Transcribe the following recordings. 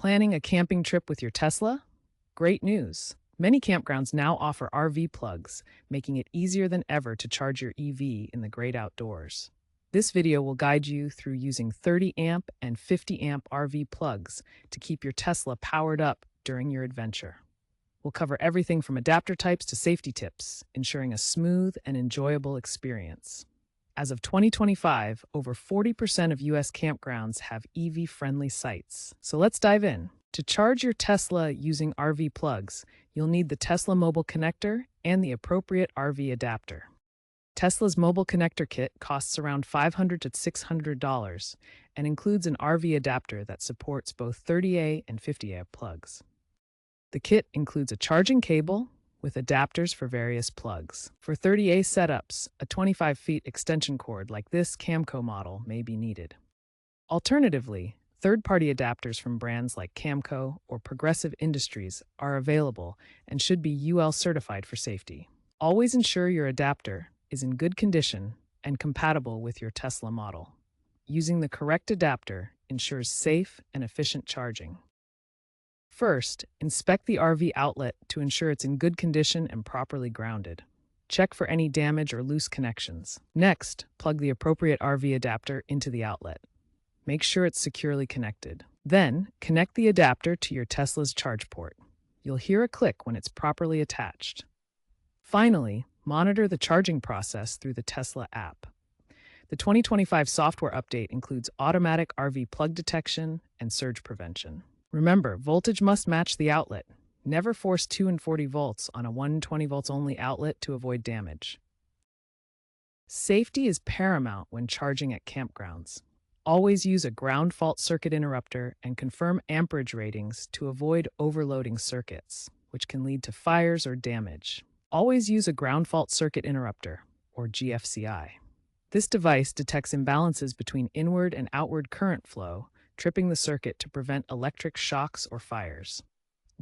Planning a camping trip with your Tesla? Great news! Many campgrounds now offer RV plugs, making it easier than ever to charge your EV in the great outdoors. This video will guide you through using 30 amp and 50 amp RV plugs to keep your Tesla powered up during your adventure. We'll cover everything from adapter types to safety tips, ensuring a smooth and enjoyable experience. As of 2025, over 40% of U.S. campgrounds have EV-friendly sites. So let's dive in. To charge your Tesla using RV plugs, you'll need the Tesla mobile connector and the appropriate RV adapter. Tesla's mobile connector kit costs around $500 to $600 and includes an RV adapter that supports both 30A and 50A plugs. The kit includes a charging cable with adapters for various plugs. For 30A setups, a 25 feet extension cord like this Camco model may be needed. Alternatively, third-party adapters from brands like Camco or Progressive Industries are available and should be UL certified for safety. Always ensure your adapter is in good condition and compatible with your Tesla model. Using the correct adapter ensures safe and efficient charging. First, inspect the RV outlet to ensure it's in good condition and properly grounded. Check for any damage or loose connections. Next, plug the appropriate RV adapter into the outlet. Make sure it's securely connected. Then, connect the adapter to your Tesla's charge port. You'll hear a click when it's properly attached. Finally, monitor the charging process through the Tesla app. The 2025 software update includes automatic RV plug detection and surge prevention. Remember, voltage must match the outlet. Never force 240 volts on a 120 volts only outlet to avoid damage. Safety is paramount when charging at campgrounds. Always use a ground fault circuit interrupter and confirm amperage ratings to avoid overloading circuits, which can lead to fires or damage. Always use a ground fault circuit interrupter, or GFCI. This device detects imbalances between inward and outward current flow, tripping the circuit to prevent electric shocks or fires.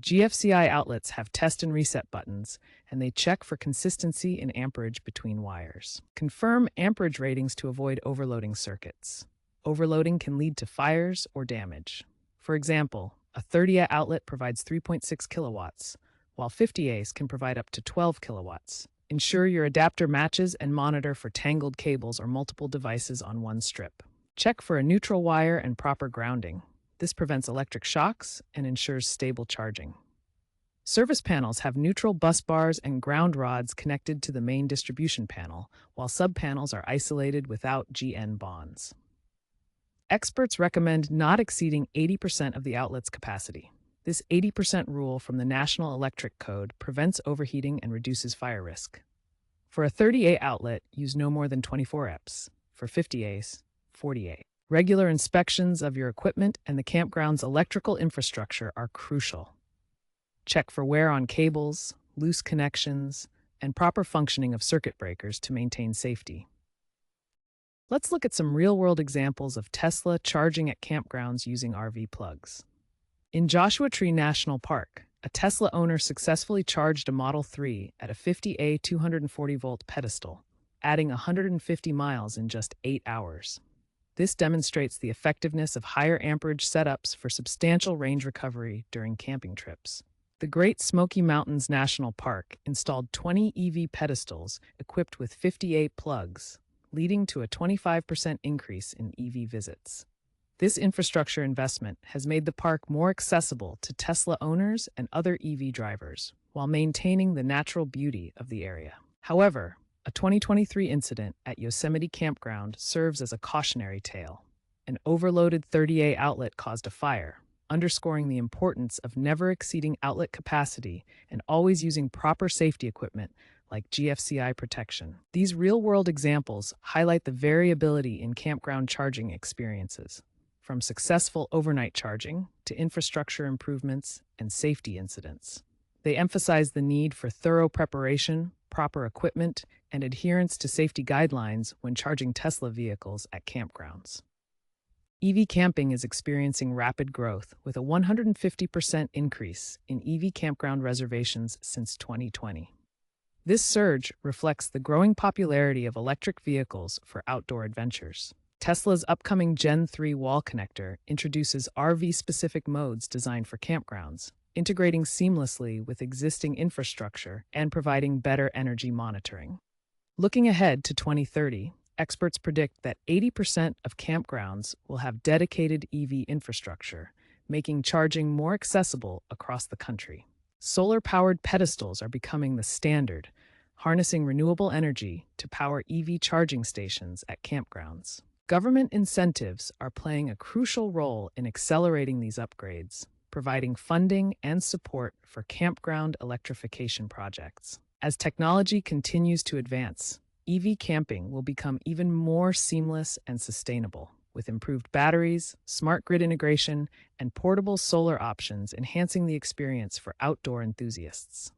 GFCI outlets have test and reset buttons, and they check for consistency in amperage between wires. Confirm amperage ratings to avoid overloading circuits. Overloading can lead to fires or damage. For example, a 30A outlet provides 3.6 kilowatts, while 50A's can provide up to 12 kilowatts. Ensure your adapter matches and monitor for tangled cables or multiple devices on one strip. Check for a neutral wire and proper grounding. This prevents electric shocks and ensures stable charging. Service panels have neutral bus bars and ground rods connected to the main distribution panel, while subpanels are isolated without GN bonds. Experts recommend not exceeding 80% of the outlet's capacity. This 80% rule from the National Electric Code prevents overheating and reduces fire risk. For a 30A outlet, use no more than 24 EPS. For 50A's, 40A. Regular inspections of your equipment and the campground's electrical infrastructure are crucial. Check for wear on cables, loose connections, and proper functioning of circuit breakers to maintain safety. Let's look at some real-world examples of Tesla charging at campgrounds using RV plugs. In Joshua Tree National Park, a Tesla owner successfully charged a Model 3 at a 50A 240-volt pedestal, adding 150 miles in just 8 hours. This demonstrates the effectiveness of higher amperage setups for substantial range recovery during camping trips. The Great Smoky Mountains National Park installed 20 EV pedestals equipped with 58 plugs, leading to a 25% increase in EV visits. This infrastructure investment has made the park more accessible to Tesla owners and other EV drivers, while maintaining the natural beauty of the area. However, a 2023 incident at Yosemite Campground serves as a cautionary tale. An overloaded 30A outlet caused a fire, underscoring the importance of never exceeding outlet capacity and always using proper safety equipment like GFCI protection. These real-world examples highlight the variability in campground charging experiences, from successful overnight charging to infrastructure improvements and safety incidents. They emphasize the need for thorough preparation, proper equipment, and adherence to safety guidelines when charging Tesla vehicles at campgrounds. EV camping is experiencing rapid growth, with a 150% increase in EV campground reservations since 2020. This surge reflects the growing popularity of electric vehicles for outdoor adventures. Tesla's upcoming Gen 3 wall connector introduces RV-specific modes designed for campgrounds, integrating seamlessly with existing infrastructure and providing better energy monitoring. Looking ahead to 2030, experts predict that 80% of campgrounds will have dedicated EV infrastructure, making charging more accessible across the country. Solar-powered pedestals are becoming the standard, harnessing renewable energy to power EV charging stations at campgrounds. Government incentives are playing a crucial role in accelerating these upgrades, providing funding and support for campground electrification projects. As technology continues to advance, EV camping will become even more seamless and sustainable, with improved batteries, smart grid integration, and portable solar options enhancing the experience for outdoor enthusiasts.